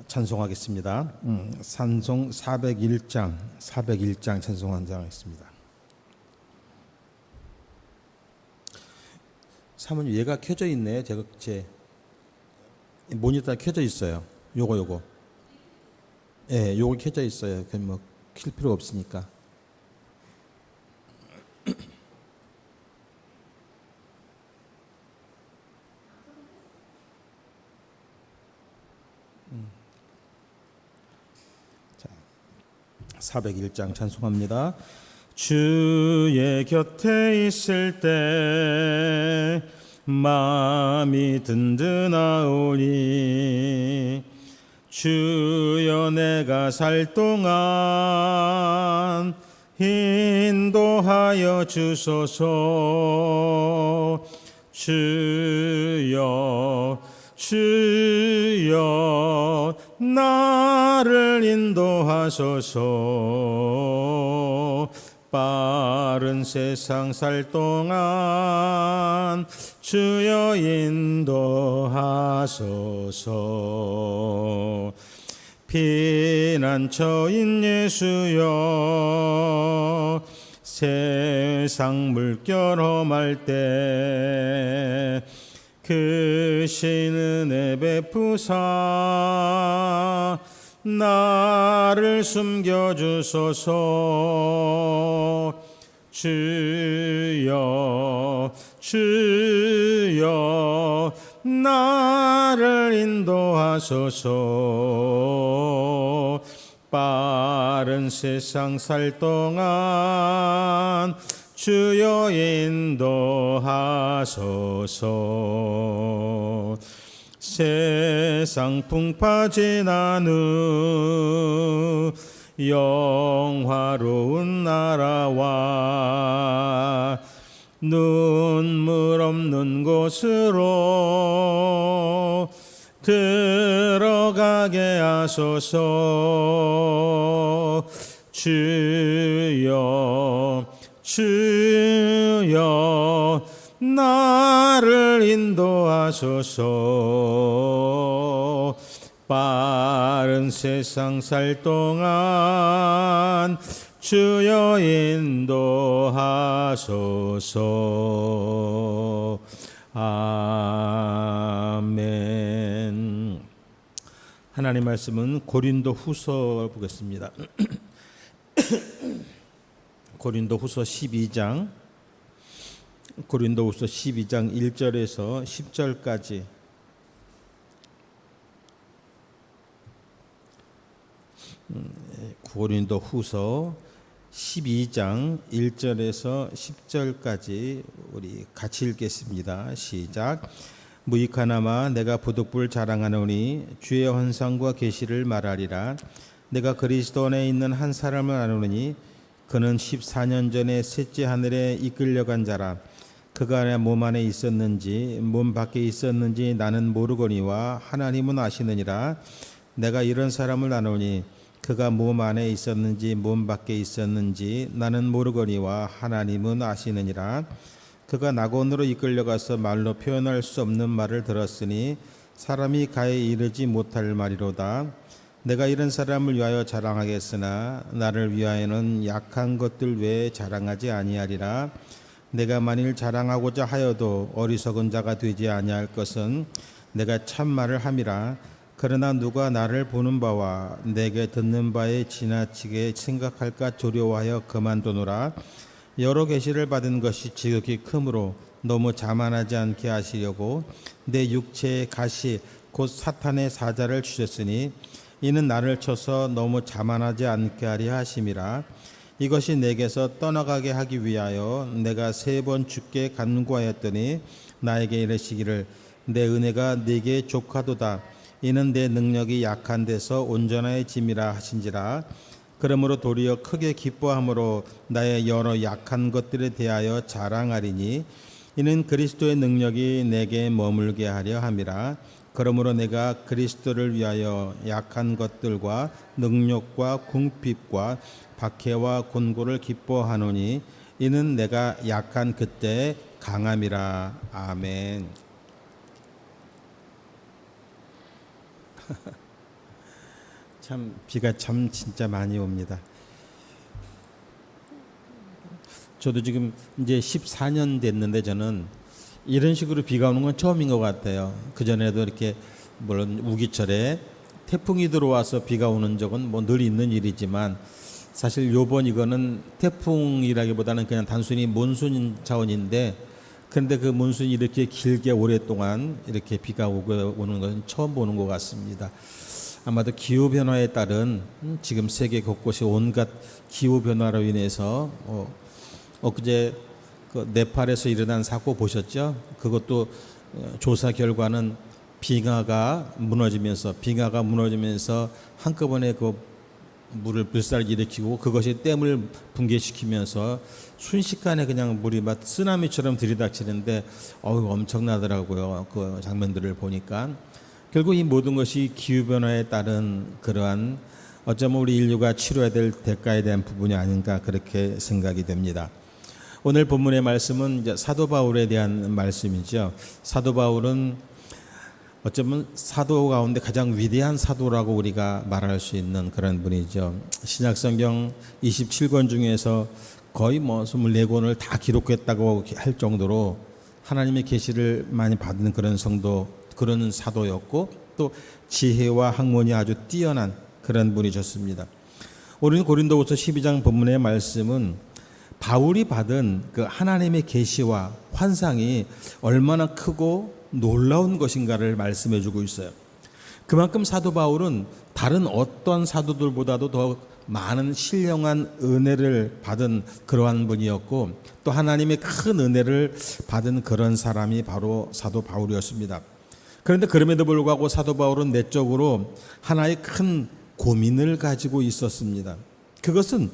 찬송하겠습니다. 찬송 401장 찬송하겠습니다. 사모님 얘가 켜져 있네. 제 모니터가 켜져 있어요. 요거. 예, 요거 켜져 있어요. 그럼 뭐 킬 필요 없으니까. 자, 401장 찬송합니다. 주의 곁에 있을 때 마음이 든든하오니 주여 내가 살 동안 인도하여 주소서. 주여 나를 인도하소서. 빠른 세상 살 동안 주여 인도하소서. 피난처인 예수여 세상 물결 험할 때 크신 은혜 베푸사 나를 숨겨주소서. 주여 나를 인도하소서. 빠른 세상 살 동안 주여 인도하소서. 세상 풍파 지난 후 영화로운 나라와 눈물 없는 곳으로 들어가게 하소서. 주여 나를 인도하소서. 빠른 세상 살 동안 주여 인도하소서. 아멘. 하나님 말씀은 고린도 후서 보겠습니다. 고린도후서 12장 1절에서 10절까지 고린도후서 12장 1절에서 10절까지 우리 같이 읽겠습니다. 시작. 무익하나마 내가 부득불 자랑하노니 주의 헌상과 계시를 말하리라. 내가 그리스도 안에 있는 한 사람을 아노니 그는 14년 전에 셋째 하늘에 이끌려간 자라. 그가 내 몸 안에 있었는지 몸 밖에 있었는지 나는 모르거니와 하나님은 아시느니라. 내가 이런 사람을 아노니 그가 몸 안에 있었는지 몸 밖에 있었는지 나는 모르거니와 하나님은 아시느니라. 그가 낙원으로 이끌려가서 말로 표현할 수 없는 말을 들었으니 사람이 가에 이르지 못할 말이로다. 내가 이런 사람을 위하여 자랑하겠으나 나를 위하여는 약한 것들 외에 자랑하지 아니하리라. 내가 만일 자랑하고자 하여도 어리석은 자가 되지 아니할 것은 내가 참말을 함이라. 그러나 누가 나를 보는 바와 내게 듣는 바에 지나치게 생각할까 두려워하여 그만두노라. 여러 계시를 받은 것이 지극히 크므로 너무 자만하지 않게 하시려고 내 육체의 가시 곧 사탄의 사자를 주셨으니 이는 나를 쳐서 너무 자만하지 않게 하려 하심이라. 이것이 내게서 떠나가게 하기 위하여 내가 3번 주께 간구하였더니 나에게 이르시기를 내 은혜가 네게 족하도다. 이는 내 능력이 약한 데서 온전해짐이라 하신지라. 그러므로 도리어 크게 기뻐함으로 나의 여러 약한 것들에 대하여 자랑하리니 이는 그리스도의 능력이 내게 머물게 하려 함이라. 그러므로 내가 그리스도를 위하여 약한 것들과 능력과 궁핍과 박해와 곤고를 기뻐하노니 이는 내가 약한 그때 강함이라. 아멘. 참 비가 참 진짜 많이 옵니다. 저도 지금 이제 14년 됐는데 저는 이런 식으로 비가 오는 건 처음인 것 같아요. 그 전에도 이렇게 물론 우기철에 태풍이 들어와서 비가 오는 적은 뭐 늘 있는 일이지만 사실 요번 이거는 태풍이라기보다는 그냥 단순히 몬순 차원인데 그런데 그 몬순이 이렇게 길게 오랫동안 이렇게 비가 오는 것은 처음 보는 것 같습니다. 아마도 기후 변화에 따른 지금 세계 곳곳이 온갖 기후 변화로 인해서 엊그제 그 네팔에서 일어난 사고 보셨죠? 그것도 조사 결과는 빙하가 무너지면서 한꺼번에 그 물살을 일으키고 그것이 댐을 붕괴시키면서 순식간에 그냥 물이 막 쓰나미처럼 들이닥치는데 엄청나더라고요. 그 장면들을 보니까 결국 이 모든 것이 기후 변화에 따른 그러한 어쩌면 우리 인류가 치러야 될 대가에 대한 부분이 아닌가 그렇게 생각이 됩니다. 오늘 본문의 말씀은 이제 사도 바울에 대한 말씀이죠. 사도 바울은 어쩌면 사도 가운데 가장 위대한 사도라고 우리가 말할 수 있는 그런 분이죠. 신약성경 27권 중에서 거의 24권을 다 기록했다고 할 정도로 하나님의 계시를 많이 받은 그런 그런 사도였고 또 지혜와 학문이 아주 뛰어난 그런 분이셨습니다. 오늘 고린도후서 12장 본문의 말씀은 바울이 받은 그 하나님의 계시와 환상이 얼마나 크고 놀라운 것인가를 말씀해 주고 있어요. 그만큼 사도 바울은 다른 어떤 사도들보다도 더 많은 신령한 은혜를 받은 그러한 분이었고 또 하나님의 큰 은혜를 받은 그런 사람이 바로 사도 바울이었습니다. 그런데 그럼에도 불구하고 사도 바울은 내적으로 하나의 큰 고민을 가지고 있었습니다. 그것은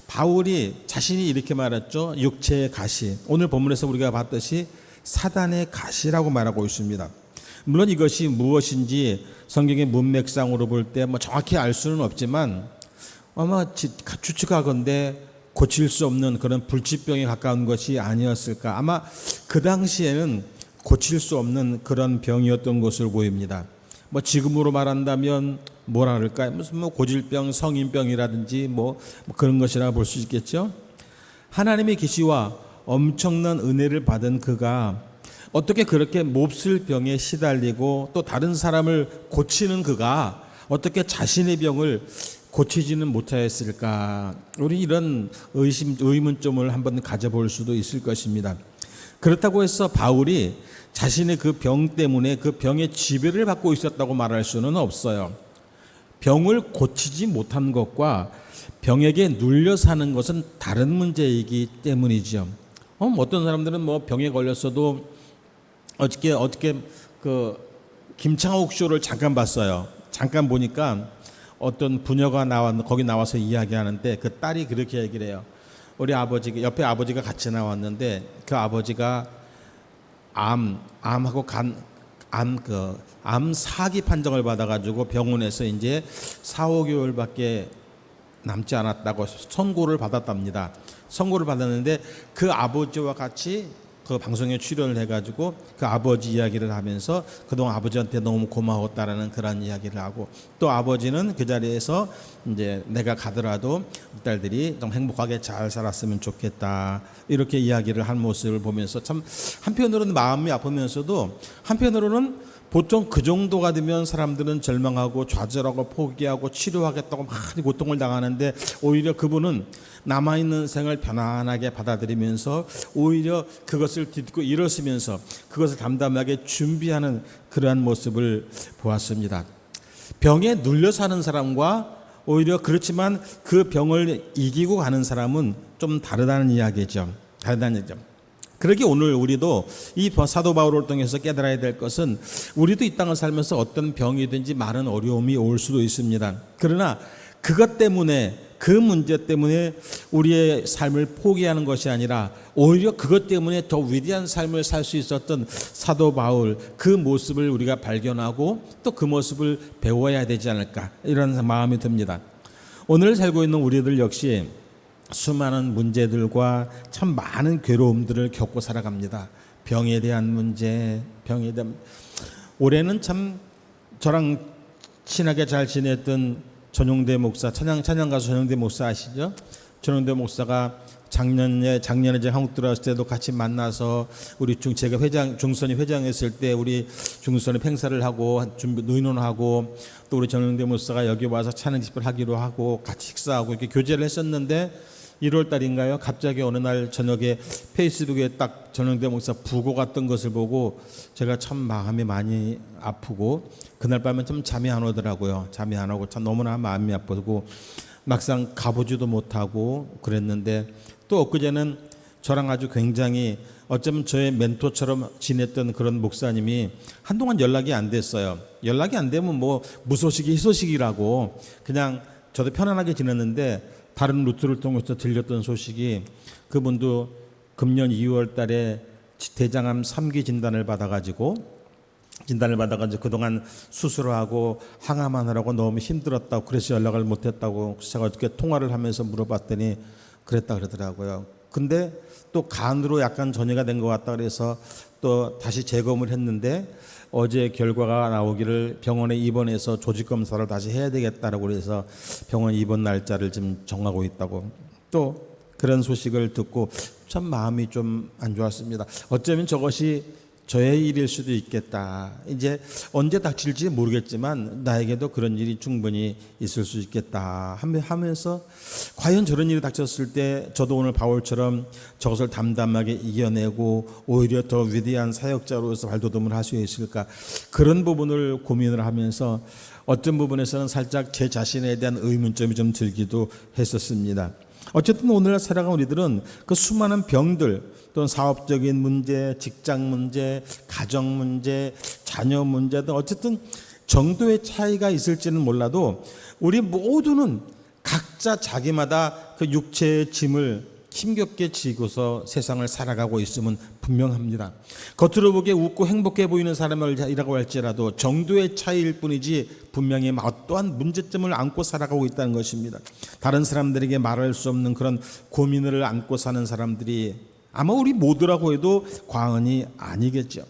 바울이 자신이 이렇게 말했죠. 육체의 가시. 오늘 본문에서 우리가 봤듯이 사단의 가시라고 말하고 있습니다. 물론 이것이 무엇인지 성경의 문맥상으로 볼 때 정확히 알 수는 없지만 아마 추측하건대 고칠 수 없는 그런 불치병에 가까운 것이 아니었을까. 아마 그 당시에는 고칠 수 없는 그런 병이었던 것으로 보입니다. 지금으로 말한다면 뭐라 그럴까요? 무슨 고질병, 성인병이라든지 그런 것이라 볼 수 있겠죠. 하나님의 계시와 엄청난 은혜를 받은 그가 어떻게 그렇게 몹쓸 병에 시달리고 또 다른 사람을 고치는 그가 어떻게 자신의 병을 고치지는 못하였을까? 우리 이런 의문점을 한번 가져볼 수도 있을 것입니다. 그렇다고 해서 바울이 자신의 그 병 때문에 그 병의 지배를 받고 있었다고 말할 수는 없어요. 병을 고치지 못한 것과 병에게 눌려 사는 것은 다른 문제이기 때문이죠. 어떤 사람들은 병에 걸렸어도 어떻게 그 김창옥 쇼를 잠깐 봤어요. 잠깐 보니까 어떤 부녀가 거기 나와서 이야기하는데 그 딸이 그렇게 얘기를 해요. 우리 아버지 옆에 아버지가 같이 나왔는데 그 아버지가 암하고 암 사기 판정을 받아가지고 병원에서 이제 4, 5개월밖에 남지 않았다고 선고를 받았답니다. 선고를 받았는데 그 아버지와 같이 그 방송에 출연을 해가지고 그 아버지 이야기를 하면서 그동안 아버지한테 너무 고마웠다라는 그런 이야기를 하고 또 아버지는 그 자리에서 이제 내가 가더라도 딸들이 좀 행복하게 잘 살았으면 좋겠다 이렇게 이야기를 한 모습을 보면서 참 한편으로는 마음이 아프면서도 한편으로는 보통 그 정도가 되면 사람들은 절망하고 좌절하고 포기하고 치료하겠다고 많이 고통을 당하는데 오히려 그분은 남아있는 생을 편안하게 받아들이면서 오히려 그것을 딛고 일어서면서 그것을 담담하게 준비하는 그러한 모습을 보았습니다. 병에 눌려 사는 사람과 오히려 그렇지만 그 병을 이기고 가는 사람은 좀 다르다는 이야기죠. 그러기 오늘 우리도 이 사도 바울을 통해서 깨달아야 될 것은 우리도 이 땅을 살면서 어떤 병이든지 많은 어려움이 올 수도 있습니다. 그러나 그것 때문에 그 문제 때문에 우리의 삶을 포기하는 것이 아니라 오히려 그것 때문에 더 위대한 삶을 살 수 있었던 사도 바울 그 모습을 우리가 발견하고 또 그 모습을 배워야 되지 않을까 이런 마음이 듭니다. 오늘 살고 있는 우리들 역시 수많은 문제들과 참 많은 괴로움들을 겪고 살아갑니다. 병에 대한 문제, 올해는 참 저랑 친하게 잘 지냈던 전용대 목사, 찬양 가수 전용대 목사 아시죠? 전용대 목사가 작년에 제가 한국 들어왔을 때도 같이 만나서 우리 제가 중선이 회장했을 때 우리 중선이 행사를 하고 의논하고 또 우리 전용대 목사가 여기 와서 찬양 집회를 하기로 하고 같이 식사하고 이렇게 교제를 했었는데 1월 달인가요? 갑자기 어느 날 저녁에 페이스북에 딱 전용대 목사 부고가 뜬 것을 보고 제가 참 마음이 많이 아프고 그날 밤에 좀 잠이 안 오더라고요. 잠이 안 오고 참 너무나 마음이 아프고 막상 가보지도 못하고 그랬는데 또 엊그제는 저랑 아주 굉장히 어쩌면 저의 멘토처럼 지냈던 그런 목사님이 한동안 연락이 안 됐어요. 연락이 안 되면 뭐 무소식이 희소식이라고 그냥 저도 편안하게 지냈는데 다른 루트를 통해서 들렸던 소식이 그분도 금년 2월 달에 대장암 3기 진단을 받아가지고 그동안 수술하고 항암하느라고 너무 힘들었다고 그래서 연락을 못했다고 제가 어떻게 통화를 하면서 물어봤더니 그랬다 그러더라고요. 근데 또 간으로 약간 전이가 된 것 같다 그래서 또 다시 재검을 했는데 어제 결과가 나오기를 병원에 입원해서 조직 검사를 다시 해야 되겠다라고 그래서 병원 입원 날짜를 지금 정하고 있다고 또 그런 소식을 듣고 참 마음이 좀 안 좋았습니다. 어쩌면 저것이 저의 일일 수도 있겠다. 이제 언제 닥칠지 모르겠지만 나에게도 그런 일이 충분히 있을 수 있겠다 하면서 과연 저런 일이 닥쳤을 때 저도 오늘 바울처럼 저것을 담담하게 이겨내고 오히려 더 위대한 사역자로서 발돋움을 할 수 있을까 그런 부분을 고민을 하면서 어떤 부분에서는 살짝 제 자신에 대한 의문점이 좀 들기도 했었습니다. 어쨌든 오늘날 살아가는 우리들은 그 수많은 병들 또는 사업적인 문제, 직장 문제, 가정 문제, 자녀 문제 등 어쨌든 정도의 차이가 있을지는 몰라도 우리 모두는 각자 자기마다 그 육체의 짐을 힘겹게 지고서 세상을 살아가고 있음은 분명합니다. 겉으로 보기에 웃고 행복해 보이는 사람이라고 할지라도 정도의 차이일 뿐이지 분명히 어떠한 문제점을 안고 살아가고 있다는 것입니다. 다른 사람들에게 말할 수 없는 그런 고민을 안고 사는 사람들이 아마 우리 모두라고 해도 과언이 아니겠죠.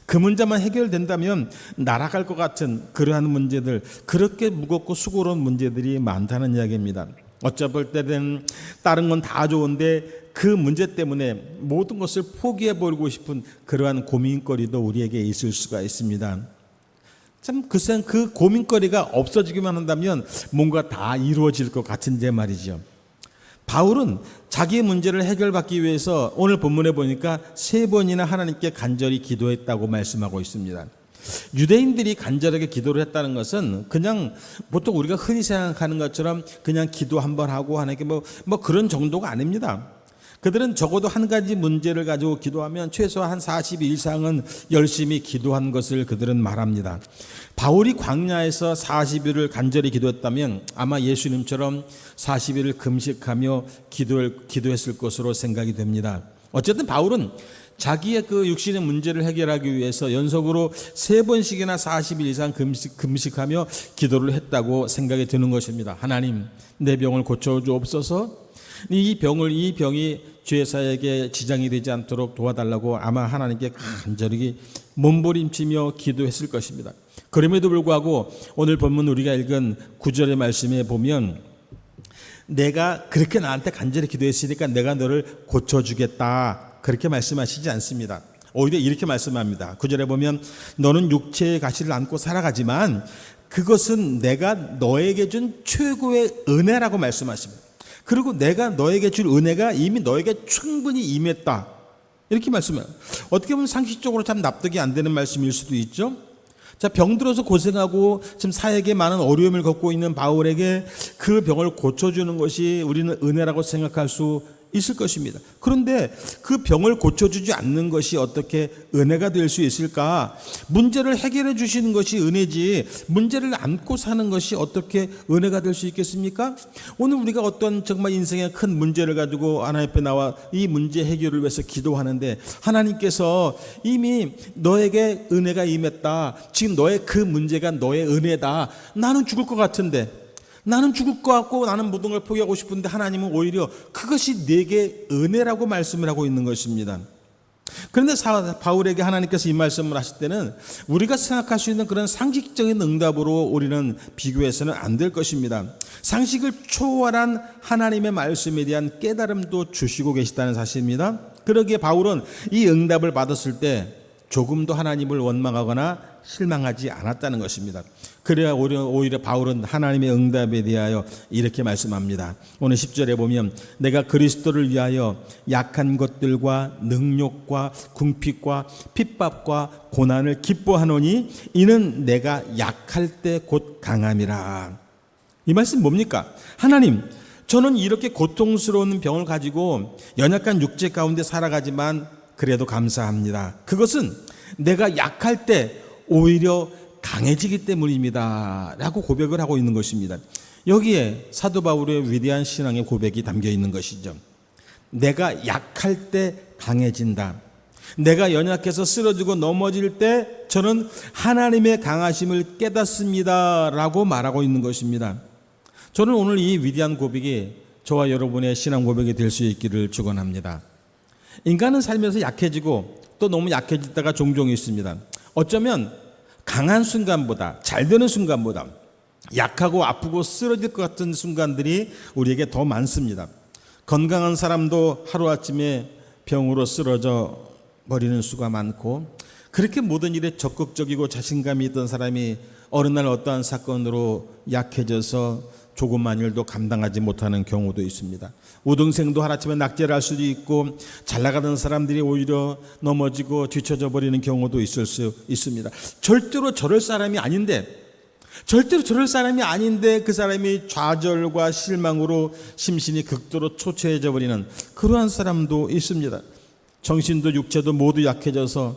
그 문제만 해결된다면 날아갈 것 같은 그러한 문제들, 그렇게 무겁고 수고로운 문제들이 많다는 이야기입니다. 어쩌볼 때는 다른 건 다 좋은데 그 문제 때문에 모든 것을 포기해버리고 싶은 그러한 고민거리도 우리에게 있을 수가 있습니다. 참 글쎄 그 고민거리가 없어지기만 한다면 뭔가 다 이루어질 것 같은데 말이죠. 바울은 자기의 문제를 해결받기 위해서 오늘 본문에 보니까 3번이나 하나님께 간절히 기도했다고 말씀하고 있습니다. 유대인들이 간절하게 기도를 했다는 것은 그냥 보통 우리가 흔히 생각하는 것처럼 그냥 기도 한번 하고 하는 게 뭐 그런 정도가 아닙니다. 그들은 적어도 한 가지 문제를 가지고 기도하면 최소한 40일 이상은 열심히 기도한 것을 그들은 말합니다. 바울이 광야에서 40일을 간절히 기도했다면 아마 예수님처럼 40일을 금식하며 기도했을 것으로 생각이 됩니다. 어쨌든 바울은 자기의 그 육신의 문제를 해결하기 위해서 연속으로 3번씩이나 40일 이상 금식하며 기도를 했다고 생각이 드는 것입니다. 하나님, 내 병을 고쳐주옵소서. 이 병이 죄사에게 지장이 되지 않도록 도와달라고 아마 하나님께 간절히 몸부림치며 기도했을 것입니다. 그럼에도 불구하고 오늘 본문 우리가 읽은 9절의 말씀에 보면 내가 그렇게 나한테 간절히 기도했으니까 내가 너를 고쳐주겠다 그렇게 말씀하시지 않습니다. 오히려 이렇게 말씀합니다. 9절에 보면 너는 육체의 가시를 안고 살아가지만 그것은 내가 너에게 준 최고의 은혜라고 말씀하십니다. 그리고 내가 너에게 줄 은혜가 이미 너에게 충분히 임했다 이렇게 말씀해요. 어떻게 보면 상식적으로 참 납득이 안 되는 말씀일 수도 있죠. 자, 병들어서 고생하고 지금 사역에 많은 어려움을 겪고 있는 바울에게 그 병을 고쳐주는 것이 우리는 은혜라고 생각할 수 있을 것입니다. 그런데 그 병을 고쳐주지 않는 것이 어떻게 은혜가 될 수 있을까? 문제를 해결해 주시는 것이 은혜지 문제를 안고 사는 것이 어떻게 은혜가 될 수 있겠습니까? 오늘 우리가 어떤 정말 인생의 큰 문제를 가지고 하나님 앞에 나와 이 문제 해결을 위해서 기도하는데 하나님께서 이미 너에게 은혜가 임했다. 지금 너의 그 문제가 너의 은혜다. 나는 죽을 것 같은데 나는 죽을 것 같고 나는 모든 걸 포기하고 싶은데 하나님은 오히려 그것이 내게 은혜라고 말씀을 하고 있는 것입니다. 그런데 바울에게 하나님께서 이 말씀을 하실 때는 우리가 생각할 수 있는 그런 상식적인 응답으로 우리는 비교해서는 안 될 것입니다. 상식을 초월한 하나님의 말씀에 대한 깨달음도 주시고 계시다는 사실입니다. 그러기에 바울은 이 응답을 받았을 때 조금도 하나님을 원망하거나 실망하지 않았다는 것입니다. 그래야 오히려 바울은 하나님의 응답에 대하여 이렇게 말씀합니다. 오늘 10절에 보면 내가 그리스도를 위하여 약한 것들과 능욕과 궁핍과 핍박과 고난을 기뻐하노니 이는 내가 약할 때 곧 강함이라. 이 말씀 뭡니까? 하나님, 저는 이렇게 고통스러운 병을 가지고 연약한 육체 가운데 살아가지만 그래도 감사합니다. 그것은 내가 약할 때 오히려 강해지기 때문입니다 라고 고백을 하고 있는 것입니다. 여기에 사도 바울의 위대한 신앙의 고백이 담겨 있는 것이죠. 내가 약할 때 강해진다. 내가 연약해서 쓰러지고 넘어질 때 저는 하나님의 강하심을 깨닫습니다 라고 말하고 있는 것입니다. 저는 오늘 이 위대한 고백이 저와 여러분의 신앙 고백이 될 수 있기를 축원합니다. 인간은 살면서 약해지고 또 너무 약해질 때가 종종 있습니다. 어쩌면 강한 순간보다, 잘 되는 순간보다 약하고 아프고 쓰러질 것 같은 순간들이 우리에게 더 많습니다. 건강한 사람도 하루아침에 병으로 쓰러져 버리는 수가 많고, 그렇게 모든 일에 적극적이고 자신감이 있던 사람이 어느 날 어떠한 사건으로 약해져서 조그만 일도 감당하지 못하는 경우도 있습니다. 우등생도 하루아침에 낙제를 할 수도 있고, 잘 나가던 사람들이 오히려 넘어지고 뒤처져 버리는 경우도 있을 수 있습니다. 절대로 저럴 사람이 아닌데 그 사람이 좌절과 실망으로 심신이 극도로 초췌해져 버리는 그러한 사람도 있습니다. 정신도 육체도 모두 약해져서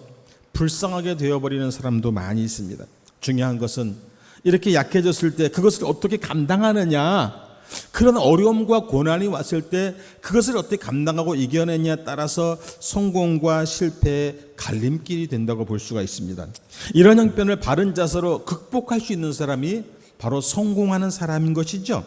불쌍하게 되어버리는 사람도 많이 있습니다. 중요한 것은 이렇게 약해졌을 때 그것을 어떻게 감당하느냐, 그런 어려움과 고난이 왔을 때 그것을 어떻게 감당하고 이겨내냐에 따라서 성공과 실패의 갈림길이 된다고 볼 수가 있습니다. 이런 형편을 바른 자세로 극복할 수 있는 사람이 바로 성공하는 사람인 것이죠.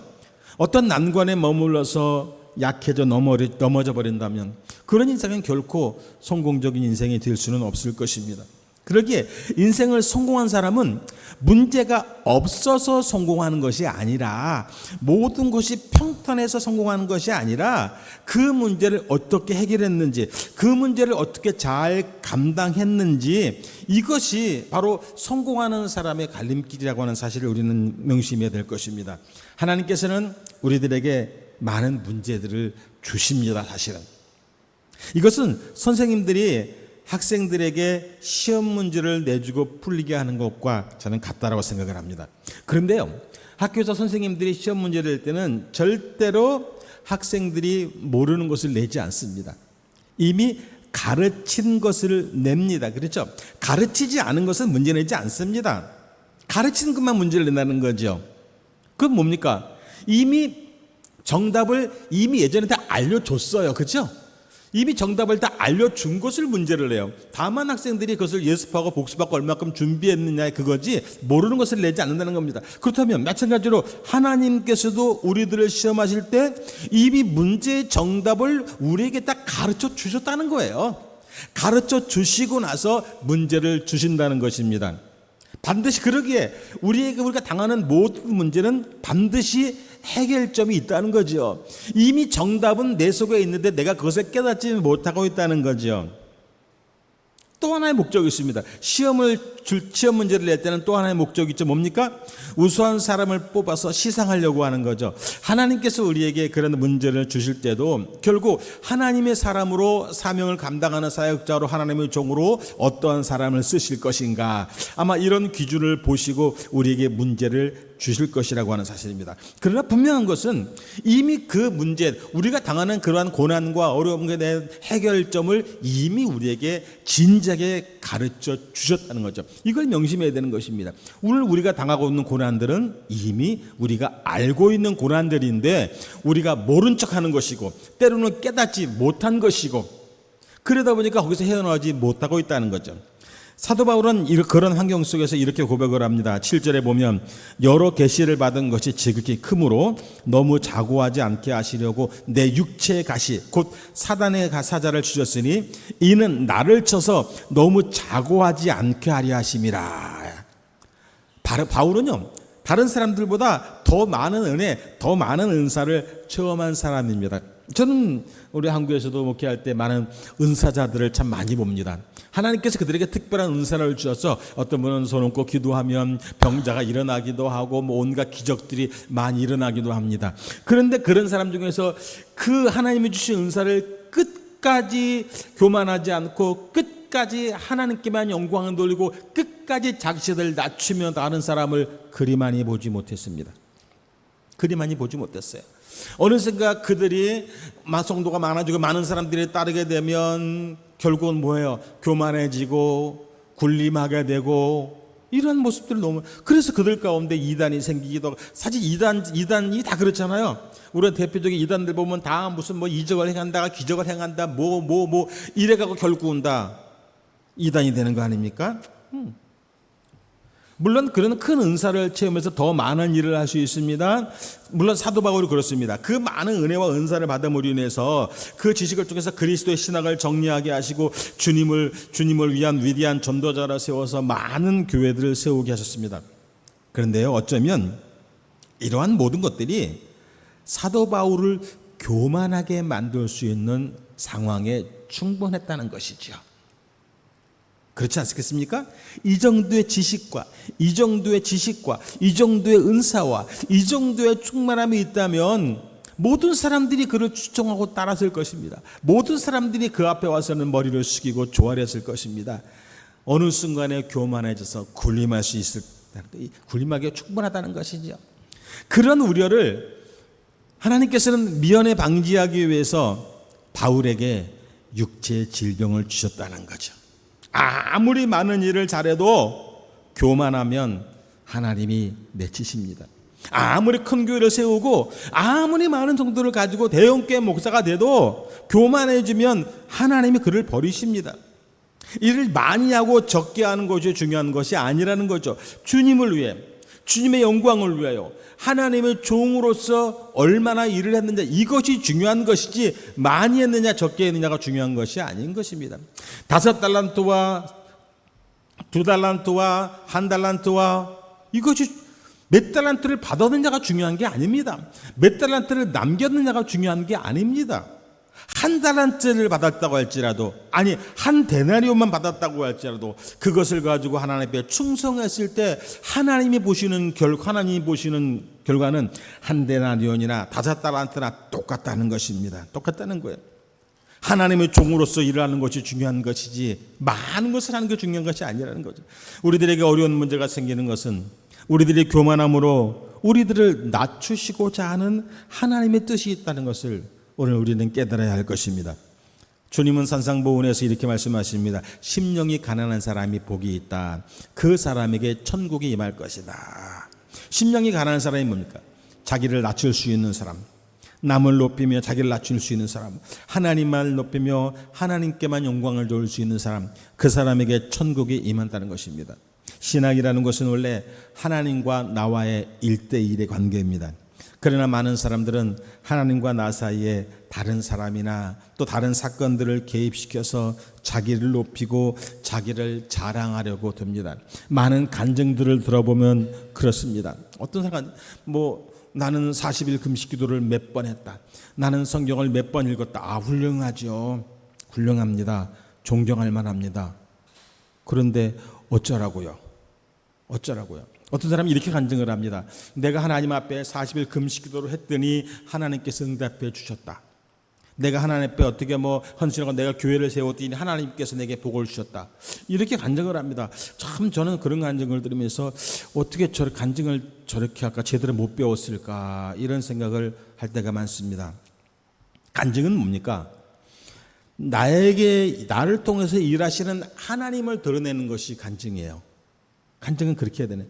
어떤 난관에 머물러서 약해져 넘어져 버린다면 그런 인생은 결코 성공적인 인생이 될 수는 없을 것입니다. 그러기에 인생을 성공한 사람은 문제가 없어서 성공하는 것이 아니라, 모든 것이 평탄해서 성공하는 것이 아니라 그 문제를 어떻게 해결했는지, 그 문제를 어떻게 잘 감당했는지, 이것이 바로 성공하는 사람의 갈림길이라고 하는 사실을 우리는 명심해야 될 것입니다. 하나님께서는 우리들에게 많은 문제들을 주십니다. 사실은 이것은 선생님들이 학생들에게 시험 문제를 내주고 풀리게 하는 것과 저는 같다라고 생각을 합니다. 그런데요, 학교에서 선생님들이 시험 문제를 낼 때는 절대로 학생들이 모르는 것을 내지 않습니다. 이미 가르친 것을 냅니다. 그렇죠? 가르치지 않은 것은 문제 내지 않습니다. 가르치는 것만 문제를 낸다는 거죠. 그건 뭡니까? 이미 정답을 예전에 다 알려줬어요. 그렇죠? 이미 정답을 다 알려준 것을 문제를 내요. 다만 학생들이 그것을 예습하고 복습하고 얼마큼 준비했느냐, 그거지 모르는 것을 내지 않는다는 겁니다. 그렇다면 마찬가지로 하나님께서도 우리들을 시험하실 때 이미 문제의 정답을 우리에게 딱 가르쳐 주셨다는 거예요. 가르쳐 주시고 나서 문제를 주신다는 것입니다. 반드시 그러기에 우리가 당하는 모든 문제는 반드시 해결점이 있다는 거죠. 이미 정답은 내 속에 있는데 내가 그것을 깨닫지 못하고 있다는 거죠. 또 하나의 목적이 있습니다. 시험 문제를 낼 때는 또 하나의 목적이 있죠. 뭡니까? 우수한 사람을 뽑아서 시상하려고 하는 거죠. 하나님께서 우리에게 그런 문제를 주실 때도 결국 하나님의 사람으로 사명을 감당하는 사역자로, 하나님의 종으로 어떠한 사람을 쓰실 것인가, 아마 이런 기준을 보시고 우리에게 문제를 주실 것이라고 하는 사실입니다. 그러나 분명한 것은 이미 그 문제, 우리가 당하는 그러한 고난과 어려움에 대한 해결점을 이미 우리에게 진작에 가르쳐 주셨다는 거죠. 이걸 명심해야 되는 것입니다. 오늘 우리가 당하고 있는 고난들은 이미 우리가 알고 있는 고난들인데 우리가 모른 척하는 것이고, 때로는 깨닫지 못한 것이고, 그러다 보니까 거기서 헤어나오지 못하고 있다는 거죠. 사도 바울은 그런 환경 속에서 이렇게 고백을 합니다. 7절에 보면 여러 계시를 받은 것이 지극히 크므로 너무 자고하지 않게 하시려고 내 육체의 가시 곧 사단의 사자를 주셨으니 이는 나를 쳐서 너무 자고하지 않게 하려 하심이라. 바울은요, 다른 사람들보다 더 많은 은혜, 더 많은 은사를 체험한 사람입니다. 저는 우리 한국에서도 목회할 때 많은 은사자들을 참 많이 봅니다. 하나님께서 그들에게 특별한 은사를 주셔서 어떤 분은 손 얹고 기도하면 병자가 일어나기도 하고 온갖 기적들이 많이 일어나기도 합니다. 그런데 그런 사람 중에서 그 하나님이 주신 은사를 끝까지 교만하지 않고 끝까지 하나님께만 영광을 돌리고 끝까지 자기를 낮추며 다른 사람을 그리 많이 보지 못했습니다. 그리 많이 보지 못했어요. 어느샌가 그들이 성도가 많아지고 많은 사람들이 따르게 되면 결국은 뭐예요? 교만해지고 군림하게 되고 이런 모습들을 너무, 그래서 그들 가운데 이단이 생기기도 하고, 사실 이단이 다 그렇잖아요. 우리 대표적인 이단들 보면 다 무슨 뭐 이적을 행한다, 기적을 행한다, 뭐 이래가고 결국은 다 이단이 되는 거 아닙니까? 물론 그런 큰 은사를 체험해서 더 많은 일을 할 수 있습니다. 물론 사도 바울이 그렇습니다. 그 많은 은혜와 은사를 받음으로 인해서 그 지식을 통해서 그리스도의 신학을 정리하게 하시고 주님을 위한 위대한 전도자라 세워서 많은 교회들을 세우게 하셨습니다. 그런데요, 어쩌면 이러한 모든 것들이 사도 바울을 교만하게 만들 수 있는 상황에 충분했다는 것이죠. 그렇지 않겠습니까? 이 정도의 지식과 이 정도의 은사와 이 정도의 충만함이 있다면 모든 사람들이 그를 추종하고 따랐을 것입니다. 모든 사람들이 그 앞에 와서는 머리를 숙이고 조아렸을 것입니다. 어느 순간에 교만해져서 군림할 수 있을, 군림하기에 충분하다는 것이죠. 그런 우려를 하나님께서는 미연에 방지하기 위해서 바울에게 육체의 질병을 주셨다는 거죠. 아무리 많은 일을 잘해도 교만하면 하나님이 내치십니다. 아무리 큰 교회를 세우고 아무리 많은 정도를 가지고 대형교회 목사가 돼도 교만해지면 하나님이 그를 버리십니다. 일을 많이 하고 적게 하는 것이 중요한 것이 아니라는 거죠. 주님을 위해, 주님의 영광을 위하여 하나님의 종으로서 얼마나 일을 했느냐, 이것이 중요한 것이지 많이 했느냐 적게 했느냐가 중요한 것이 아닌 것입니다. 5달란트와 2달란트와 1달란트와 이것이 몇 달란트를 받았느냐가 중요한 게 아닙니다. 몇 달란트를 남겼느냐가 중요한 게 아닙니다. 1달란트를 받았다고 할지라도, 아니 1데나리온만 받았다고 할지라도 그것을 가지고 하나님 앞에 충성했을 때 하나님이 보시는 결과는 1데나리온이나 5달란트나 똑같다는 것입니다. 똑같다는 거예요. 하나님의 종으로서 일하는 것이 중요한 것이지 많은 것을 하는 게 중요한 것이 아니라는 거죠. 우리들에게 어려운 문제가 생기는 것은 우리들의 교만함으로 우리들을 낮추시고자 하는 하나님의 뜻이 있다는 것을 오늘 우리는 깨달아야 할 것입니다. 주님은 산상보훈에서 이렇게 말씀하십니다. 심령이 가난한 사람이 복이 있다. 그 사람에게 천국이 임할 것이다. 심령이 가난한 사람이 뭡니까? 자기를 낮출 수 있는 사람, 남을 높이며 자기를 낮출 수 있는 사람, 하나님만 높이며 하나님께만 영광을 돌릴 수 있는 사람, 그 사람에게 천국이 임한다는 것입니다. 신학이라는 것은 원래 하나님과 나와의 1대1의 관계입니다. 그러나 많은 사람들은 하나님과 나 사이에 다른 사람이나 또 다른 사건들을 개입시켜서 자기를 높이고 자기를 자랑하려고 듭니다. 많은 간증들을 들어보면 그렇습니다. 어떤 사람, 나는 40일 금식 기도를 몇 번 했다. 나는 성경을 몇 번 읽었다. 훌륭하죠. 훌륭합니다. 존경할 만합니다. 그런데 어쩌라고요? 어떤 사람이 이렇게 간증을 합니다. 내가 하나님 앞에 40일 금식 기도를 했더니 하나님께서 응답해 주셨다. 내가 하나님 앞에 어떻게 헌신하고 내가 교회를 세웠더니 하나님께서 내게 복을 주셨다. 이렇게 간증을 합니다. 참 저는 그런 간증을 들으면서 어떻게 간증을 저렇게 할까, 제대로 못 배웠을까, 이런 생각을 할 때가 많습니다. 간증은 뭡니까? 나를 통해서 일하시는 하나님을 드러내는 것이 간증이에요. 간증은 그렇게 해야 되네.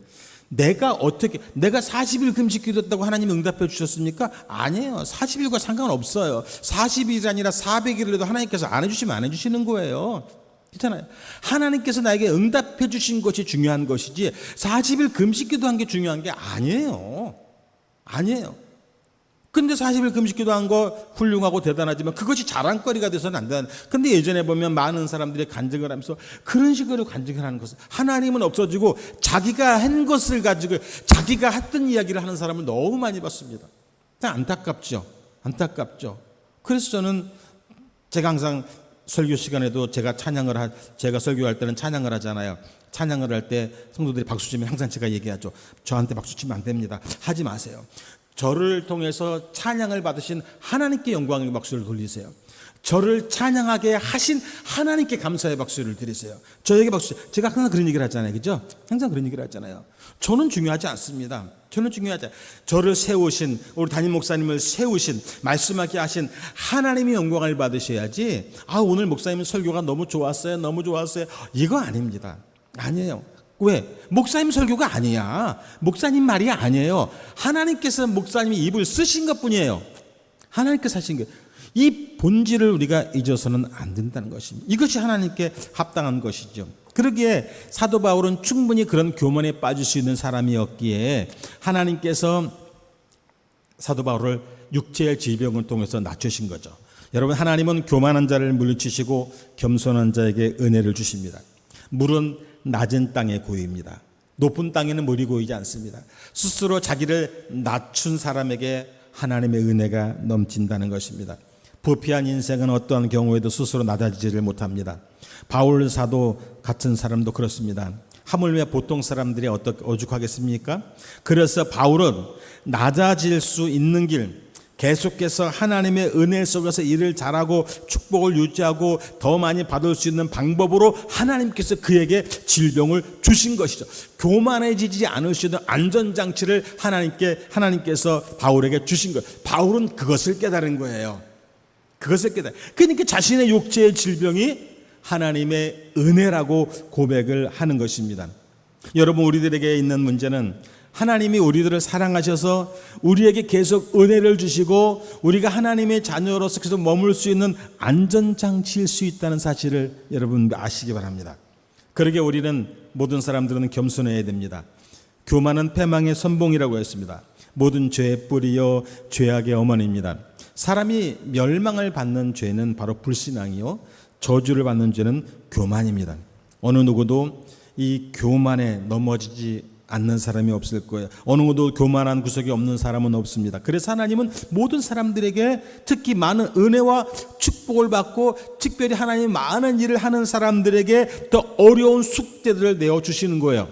내가 40일 금식 기도했다고 하나님이 응답해 주셨습니까? 아니에요. 40일과 상관없어요. 40일이 아니라 400일을 해도 하나님께서 안 해주시면 안 해주시는 거예요. 그렇잖아요. 하나님께서 나에게 응답해 주신 것이 중요한 것이지 40일 금식 기도한 게 중요한 게 아니에요. 아니에요. 근데 40일 금식 기도한 거 훌륭하고 대단하지만 그것이 자랑거리가 돼서는 안 된다. 근데 예전에 보면 많은 사람들이 간증을 하면서 그런 식으로 간증을 하는 것은 하나님은 없어지고 자기가 한 것을 가지고 자기가 했던 이야기를 하는 사람을 너무 많이 봤습니다. 안타깝죠. 안타깝죠. 그래서 저는 제가 항상 설교 시간에도 제가 설교할 때는 찬양을 하잖아요. 찬양을 할 때 성도들이 박수 치면 항상 제가 얘기하죠. 저한테 박수 치면 안 됩니다. 하지 마세요. 저를 통해서 찬양을 받으신 하나님께 영광의 박수를 돌리세요. 저를 찬양하게 하신 하나님께 감사의 박수를 드리세요. 저에게 박수. 제가 항상 그런 얘기를 하잖아요. 그죠? 항상 그런 얘기를 하잖아요. 저는 중요하지 않습니다. 저는 중요하지 않아요. 저를 세우신, 우리 담임 목사님을 세우신, 말씀하게 하신 하나님의 영광을 받으셔야지, 오늘 목사님 설교가 너무 좋았어요. 너무 좋았어요. 이거 아닙니다. 아니에요. 왜? 목사님 설교가 아니야. 목사님 말이 아니에요. 하나님께서 목사님이 입을 쓰신 것 뿐이에요. 하나님께서 하신 것. 이 본질을 우리가 잊어서는 안 된다는 것입니다. 이것이 하나님께 합당한 것이죠. 그러기에 사도 바울은 충분히 그런 교만에 빠질 수 있는 사람이었기에 하나님께서 사도 바울을 육체의 질병을 통해서 낮추신 거죠. 여러분, 하나님은 교만한 자를 물리치시고 겸손한 자에게 은혜를 주십니다. 물은 낮은 땅에 고입니다. 높은 땅에는 물이 고이지 않습니다. 스스로 자기를 낮춘 사람에게 하나님의 은혜가 넘친다는 것입니다. 부패한 인생은 어떠한 경우에도 스스로 낮아지지를 못합니다. 바울 사도 같은 사람도 그렇습니다. 하물며 보통 사람들이 어떻게 오죽하겠습니까? 그래서 바울은 낮아질 수 있는 길, 계속해서 하나님의 은혜 속에서 일을 잘하고 축복을 유지하고 더 많이 받을 수 있는 방법으로 하나님께서 그에게 질병을 주신 것이죠. 교만해지지 않을 수 있는 안전장치를 하나님께서 바울에게 주신 거예요. 바울은 그것을 깨달은 거예요. 그것을 깨달은. 그러니까 자신의 육체의 질병이 하나님의 은혜라고 고백을 하는 것입니다. 여러분, 우리들에게 있는 문제는 하나님이 우리들을 사랑하셔서 우리에게 계속 은혜를 주시고 우리가 하나님의 자녀로서 계속 머물 수 있는 안전장치일 수 있다는 사실을 여러분 아시기 바랍니다. 그러게 우리는 모든 사람들은 겸손해야 됩니다. 교만은 패망의 선봉이라고 했습니다. 모든 죄의 뿌리요 죄악의 어머니입니다. 사람이 멸망을 받는 죄는 바로 불신앙이요 저주를 받는 죄는 교만입니다. 어느 누구도 이 교만에 넘어지지 않는 사람이 없을 거예요. 어느 누구도 교만한 구석이 없는 사람은 없습니다. 그래서 하나님은 모든 사람들에게 특히 많은 은혜와 축복을 받고 특별히 하나님 많은 일을 하는 사람들에게 더 어려운 숙제들을 내어주시는 거예요.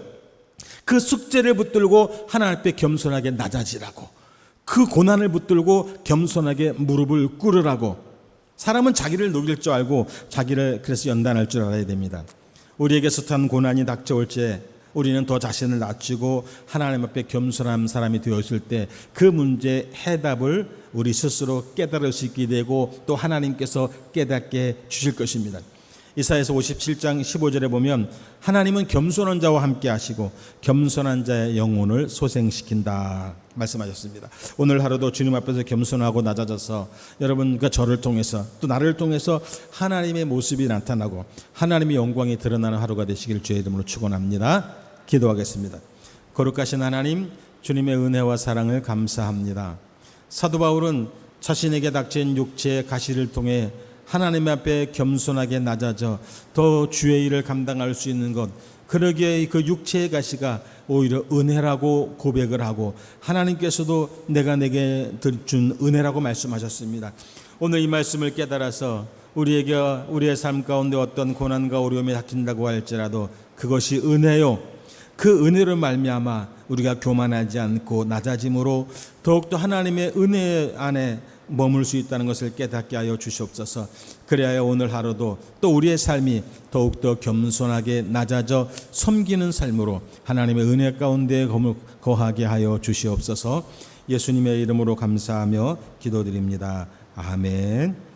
그 숙제를 붙들고 하나님 앞에 겸손하게 낮아지라고, 그 고난을 붙들고 겸손하게 무릎을 꿇으라고. 사람은 자기를 녹일 줄 알고 자기를 그래서 연단할 줄 알아야 됩니다. 우리에게 숱한 고난이 닥쳐올 때 우리는 더 자신을 낮추고 하나님 앞에 겸손한 사람이 되었을 때 그 문제의 해답을 우리 스스로 깨달을 수 있게 되고 또 하나님께서 깨닫게 주실 것입니다. 이사야서 57장 15절에 보면 하나님은 겸손한 자와 함께 하시고 겸손한 자의 영혼을 소생시킨다 말씀하셨습니다. 오늘 하루도 주님 앞에서 겸손하고 낮아져서 여러분과 저를 통해서 또 나를 통해서 하나님의 모습이 나타나고 하나님의 영광이 드러나는 하루가 되시길 주의 이름으로 축원합니다. 기도하겠습니다. 거룩하신 하나님, 주님의 은혜와 사랑을 감사합니다. 사도 바울은 자신에게 닥친 육체의 가시를 통해 하나님 앞에 겸손하게 낮아져 더 주의 일을 감당할 수 있는 것, 그러기에 그 육체의 가시가 오히려 은혜라고 고백을 하고 하나님께서도 내가 내게 준 은혜라고 말씀하셨습니다. 오늘 이 말씀을 깨달아서 우리에게 우리의 삶 가운데 어떤 고난과 어려움이 닥친다고 할지라도 그것이 은혜요, 그 은혜로 말미암아 우리가 교만하지 않고 낮아짐으로 더욱더 하나님의 은혜 안에 머물 수 있다는 것을 깨닫게 하여 주시옵소서. 그래야 오늘 하루도 또 우리의 삶이 더욱더 겸손하게 낮아져 섬기는 삶으로 하나님의 은혜 가운데 거하게 하여 주시옵소서. 예수님의 이름으로 감사하며 기도드립니다. 아멘.